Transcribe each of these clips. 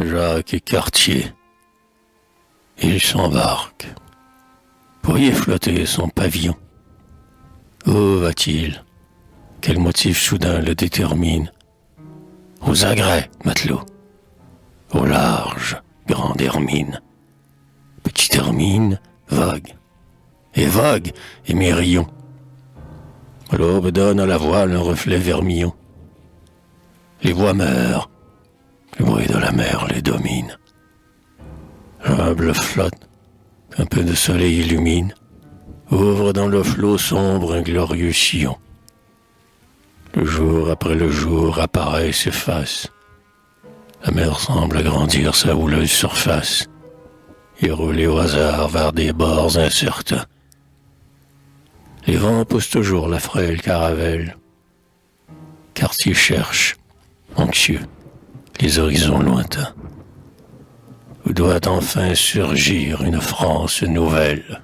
Jacques et Cartier. Il s'embarque. Pour y flotter son pavillon. Où va-t-il? Quel motif soudain le détermine? Aux agrès, matelot. Au large, grande hermine. Petite hermine, vague. Et vague, émerillon. L'aube donne à la voile un reflet vermillon. Les voix meurent. Le bruit de la mer les domine. L'humble flotte, qu'un peu de soleil illumine, ouvre dans le flot sombre un glorieux sillon. Le jour après le jour apparaît et s'efface. La mer semble agrandir sa houleuse surface et rouler au hasard vers des bords incertains. Les vents poussent toujours la frêle caravelle. Cartier cherche, anxieux, les horizons lointains, où doit enfin surgir une France nouvelle.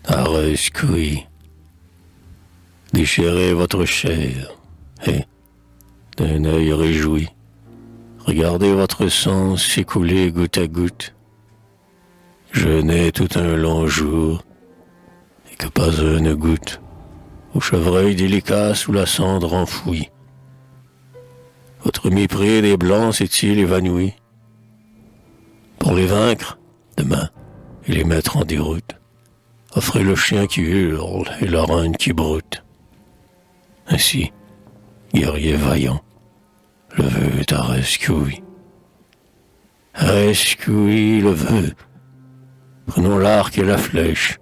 Arescouille, déchirez votre chair, et, d'un œil réjoui, regardez votre sang s'écouler goutte à goutte. Jeûnez tout un long jour, et que pas un ne goûte au chevreuil délicat sous la cendre enfouie. Votre mépris des blancs s'est-il évanoui? Pour les vaincre, demain, et les mettre en déroute, offrez le chien qui hurle et la reine qui broute. Ainsi, guerrier vaillant, le vœu est Arescouille. Arescouille le vœu. Prenons l'arc et la flèche.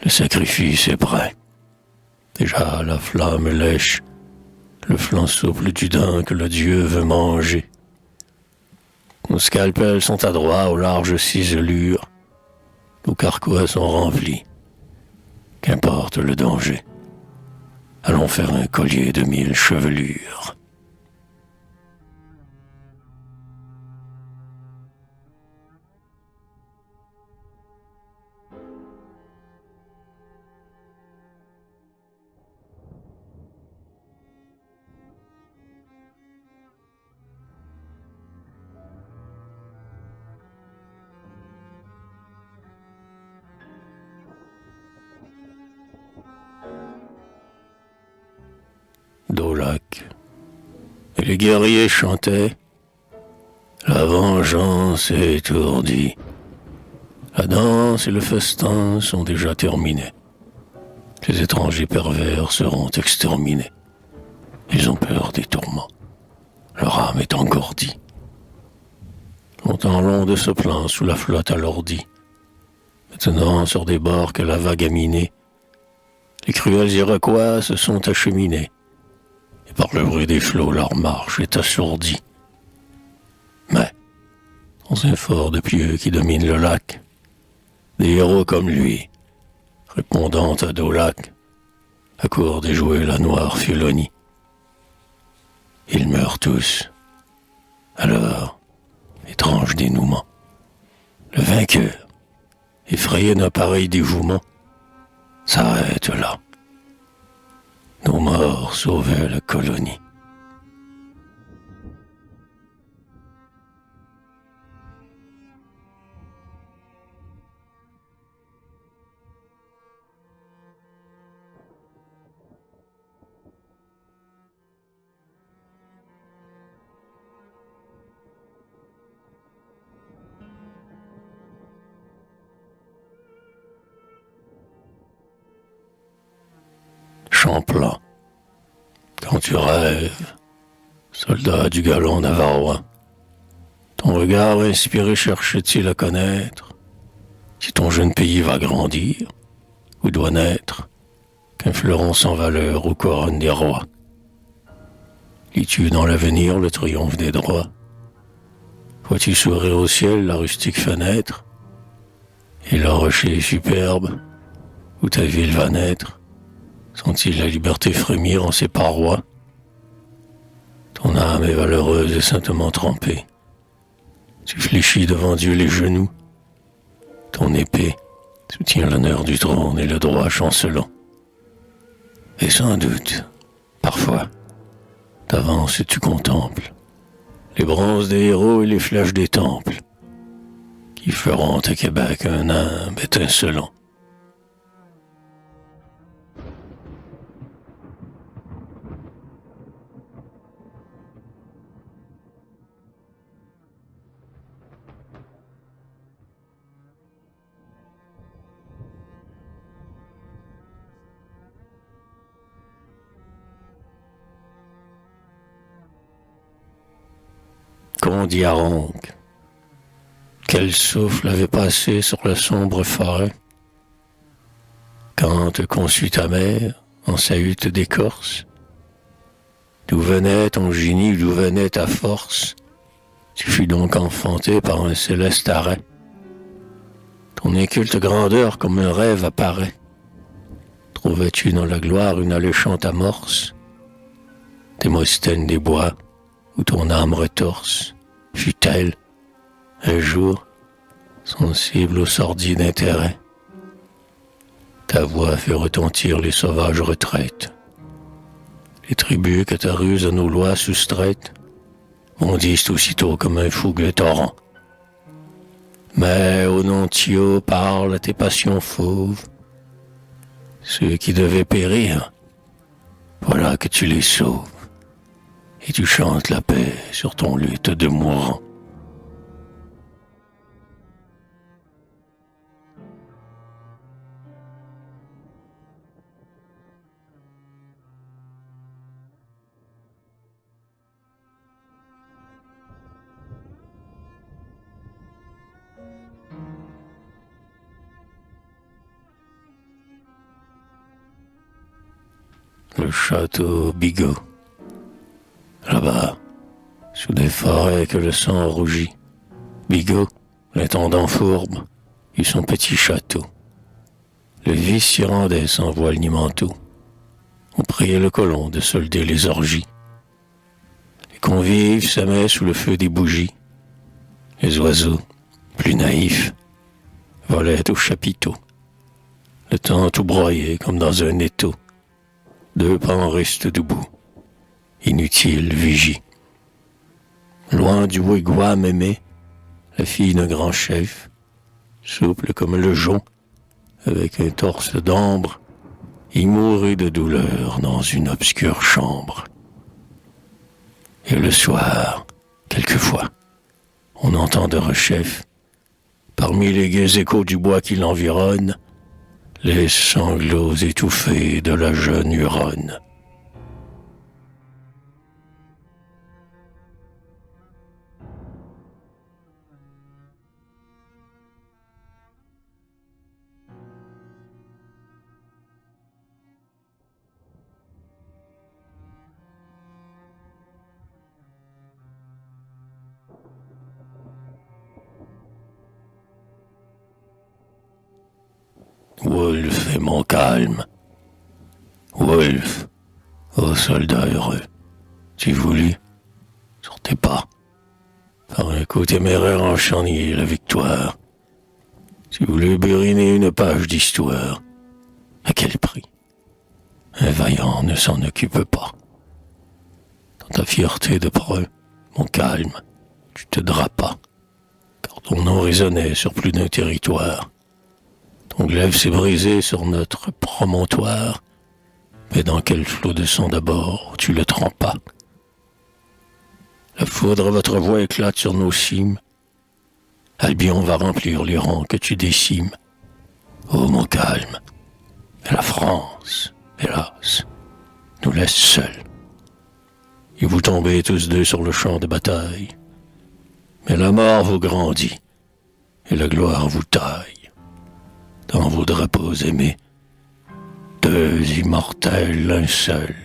Le sacrifice est prêt. Déjà la flamme lèche le flanc souple du daim que le dieu veut manger. Nos scalpels sont adroits aux larges ciselures. Nos carquois sont remplis. Qu'importe le danger. Allons faire un collier de 1000 chevelures. Daulac. Et les guerriers chantaient. La vengeance est étourdie. La danse et le festin sont déjà terminés. Les étrangers pervers seront exterminés. Ils ont peur des tourments. Leur âme est engourdie. Longtemps l'onde se plaint sous la flotte alourdie. Maintenant, sur des bords que la vague a minés, les cruels Iroquois se sont acheminés. Et par le bruit des flots, leur marche est assourdie. Mais, dans un fort de pieux qui domine le lac, des héros comme lui, répondant à Daulac, accourent déjouer la noire Filonie. Ils meurent tous. Alors, étrange dénouement, le vainqueur, effrayé d'un pareil dévouement, s'arrête là. Nos morts sauvaient la colonie. Champlain. Quand tu rêves, soldat du galant navarrois, ton regard inspiré cherche-t-il à connaître si ton jeune pays va grandir ou doit naître qu'un fleuron sans valeur aux couronnes des rois? Lis-tu dans l'avenir le triomphe des droits? Vois-tu sourire au ciel la rustique fenêtre, et le rocher superbe où ta ville va naître? Sent-il la liberté frémir en ses parois? Ton âme est valeureuse et saintement trempée. Tu fléchis devant Dieu les genoux. Ton épée soutient l'honneur du trône et le droit chancelant. Et sans doute, parfois, t'avances et tu contemples les bronzes des héros et les flèches des temples qui feront à Québec un nimbe étincelant. Qu'on dit à Ronque, quel souffle avait passé sur la sombre forêt, quand te conçut ta mère en sa hutte d'écorce? D'où venait ton génie, d'où venait ta force? Tu fus donc enfanté par un céleste arrêt. Ton inculte grandeur comme un rêve apparaît. Trouvais-tu dans la gloire une alléchante amorce? Démosthène des bois, où ton âme retorse, fut-elle, un jour, sensible au sordide intérêt? Ta voix fait retentir les sauvages retraites. Les tribus que ta ruse à nos lois soustraites bondissent aussitôt comme un fougueux torrent. Mais Onontio parle à tes passions fauves. Ceux qui devaient périr, voilà que tu les sauves. Et tu chantes la paix sur ton luth de mourant. Le château Bigot. Là-bas, sous des forêts que le sang rougit, Bigot, l'intendant fourbe, eut son petit château. Le vice s'y rendait sans voile ni manteau. On priait le colon de solder les orgies. Les convives s'aimaient sous le feu des bougies. Les oiseaux, plus naïfs, volaient au chapiteau. Le temps tout broyé comme dans un étau. Deux pans restent debout. Inutile vigie. Loin du wigwam aimé, la fille d'un grand chef, souple comme le jonc, avec un torse d'ambre, y mourut de douleur dans une obscure chambre. Et le soir, quelquefois, on entend de rechef, parmi les gais échos du bois qui l'environne, les sanglots étouffés de la jeune Huronne. Wolf est mon calme. Wolf, ô soldat heureux, tu voulus, sur tes pas, par un coup téméraire encharnier la victoire. Tu voulus buriner une page d'histoire. À quel prix? Un vaillant ne s'en occupe pas. Dans ta fierté de preux, mon calme, tu te drapas, car ton nom résonnait sur plus d'un territoire. Ton glaive s'est brisé sur notre promontoire, mais dans quel flot de sang d'abord tu le trempas? La foudre à votre voix éclate sur nos cimes. Albion va remplir les rangs que tu décimes. Ô mon calme, et la France, hélas, nous laisse seuls. Et vous tombez tous deux sur le champ de bataille. Mais la mort vous grandit, et la gloire vous taille. Dans vos drapeaux aimés, deux immortels, un seul.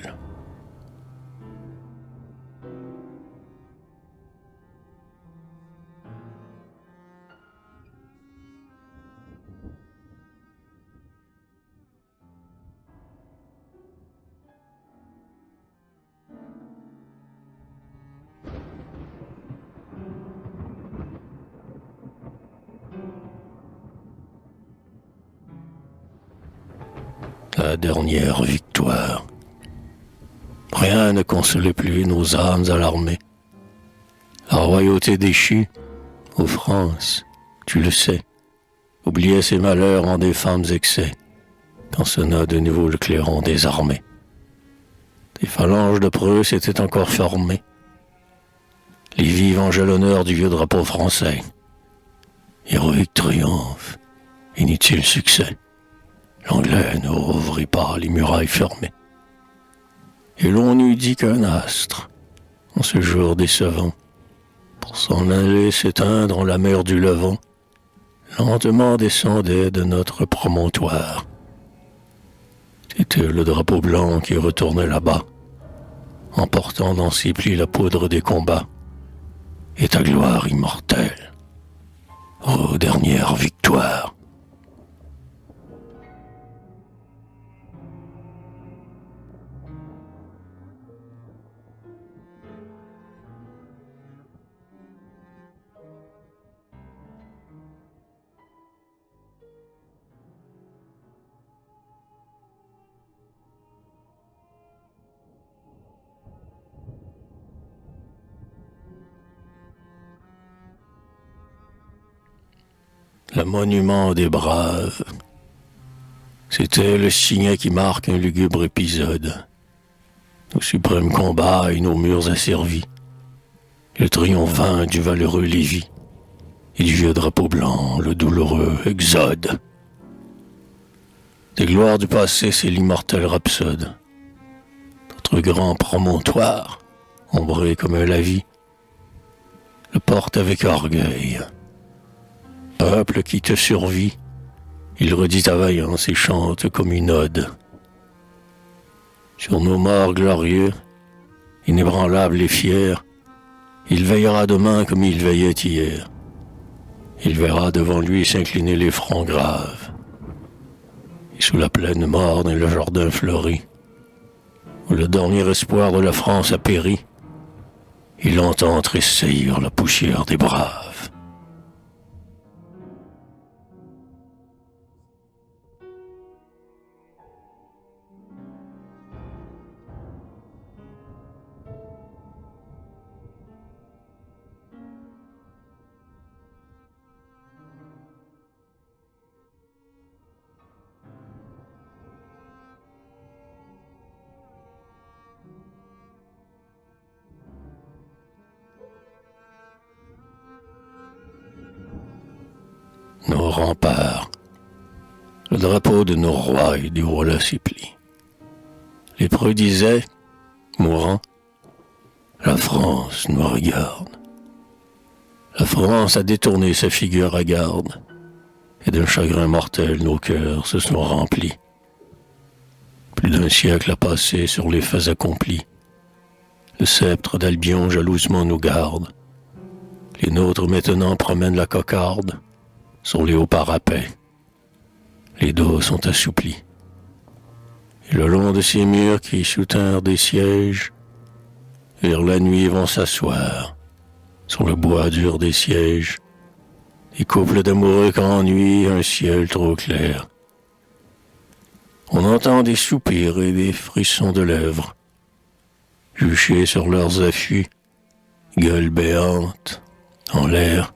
la dernière victoire. Rien ne consolait plus nos âmes alarmées. La royauté déchue, ô France, tu le sais, oubliait ses malheurs en des femmes excès, quand sonna de nouveau le clairon des armées. Des phalanges de preux s'étaient encore formées. Les vivants jalonneurs du vieux drapeau français. Héroïque triomphe, inutile succès. L'Anglais ne rouvrit pas les murailles fermées. Et l'on eût dit qu'un astre, en ce jour décevant, pour s'en aller s'éteindre en la mer du Levant, lentement descendait de notre promontoire. C'était le drapeau blanc qui retournait là-bas, emportant dans ses plis la poudre des combats, et ta gloire immortelle, ô dernière victoire. Le monument des braves. C'était le signet qui marque un lugubre épisode. Nos suprêmes combats et nos murs asservis. Le triomphant du valeureux Lévis et du vieux drapeau blanc, le douloureux Exode. Des gloires du passé, c'est l'immortel rhapsode. Notre grand promontoire, ombré comme un lavis, le porte avec orgueil. Peuple qui te survit, il redit ta vaillance et chante comme une ode. Sur nos morts glorieux, inébranlables et fiers, il veillera demain comme il veillait hier. Il verra devant lui s'incliner les fronts graves. Et sous la plaine morne et le jardin fleuri, où le dernier espoir de la France a péri, il entend tressaillir la poussière des braves. Nos remparts, le drapeau de nos rois et du roi la supplie. Les preux disaient, mourant, la France nous regarde. La France a détourné sa figure hagarde, et d'un chagrin mortel nos cœurs se sont remplis. Plus d'un siècle a passé sur les faits accomplis. Le sceptre d'Albion jalousement nous garde. Les nôtres maintenant promènent la cocarde sur les hauts parapets. Les dos sont assouplis. Et le long de ces murs qui soutinrent des sièges, vers la nuit vont s'asseoir, sur le bois dur des sièges, des couples d'amoureux qu'ennuie un ciel trop clair. On entend des soupirs et des frissons de lèvres, juchés sur leurs affûts, gueules béantes, en l'air,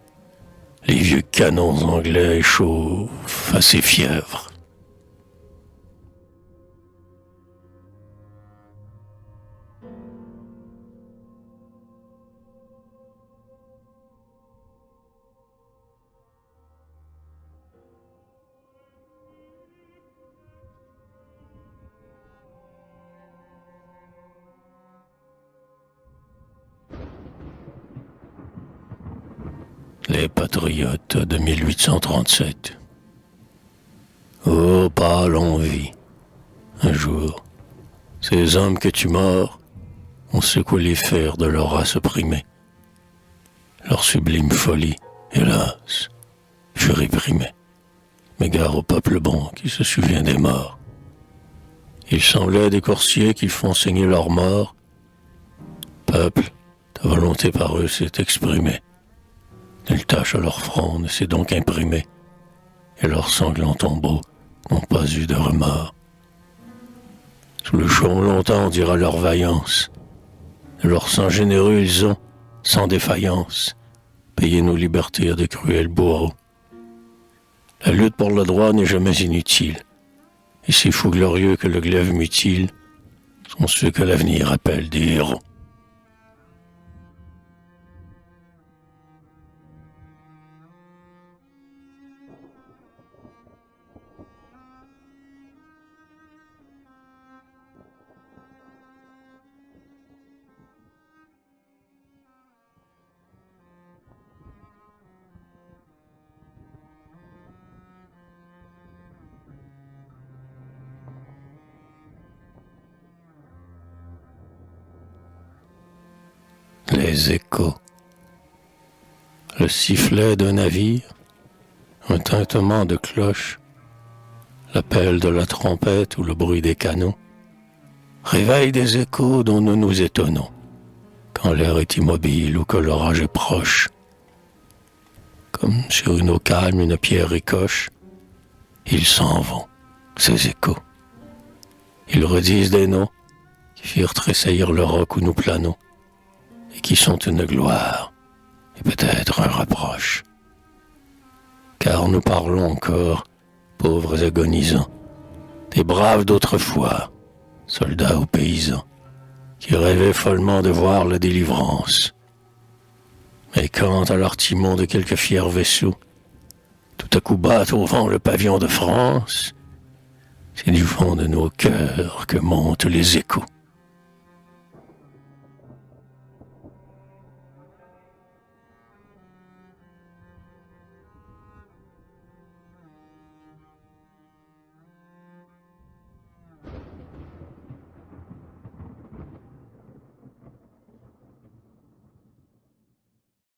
les vieux canons anglais chauffent à ses fièvres. Les patriotes de 1837. Oh, pâle envie. Un jour, ces hommes que tu mords ont secoué les fers de leur race opprimée. Leur sublime folie, hélas, fut réprimée. Mais gare au peuple bon qui se souvient des morts. Il semblait des coursiers qui font saigner leurs morts. Peuple, ta volonté par eux s'est exprimée. Nulle tache à leur front ne s'est donc imprimée, et leurs sanglants tombeaux n'ont pas eu de remords. Sous le chaume longtemps on dira leur vaillance. De leur sang généreux ils ont, sans défaillance, payé nos libertés à de cruels bourreaux. La lutte pour le droit n'est jamais inutile. Et ces fous glorieux que le glaive mutile sont ceux que l'avenir appelle des héros. Les échos. Le sifflet d'un navire, un tintement de cloche, l'appel de la trompette ou le bruit des canons, réveillent des échos dont nous nous étonnons, quand l'air est immobile ou que l'orage est proche. Comme sur une eau calme une pierre ricoche, ils s'en vont, ces échos. Ils redisent des noms qui firent tressaillir le roc où nous planons, et qui sont une gloire, et peut-être un reproche. Car nous parlons encore, pauvres agonisants, des braves d'autrefois, soldats ou paysans, qui rêvaient follement de voir la délivrance. Mais quand à leur timon de quelques fiers vaisseaux, tout à coup battent au vent le pavillon de France, c'est du fond de nos cœurs que montent les échos.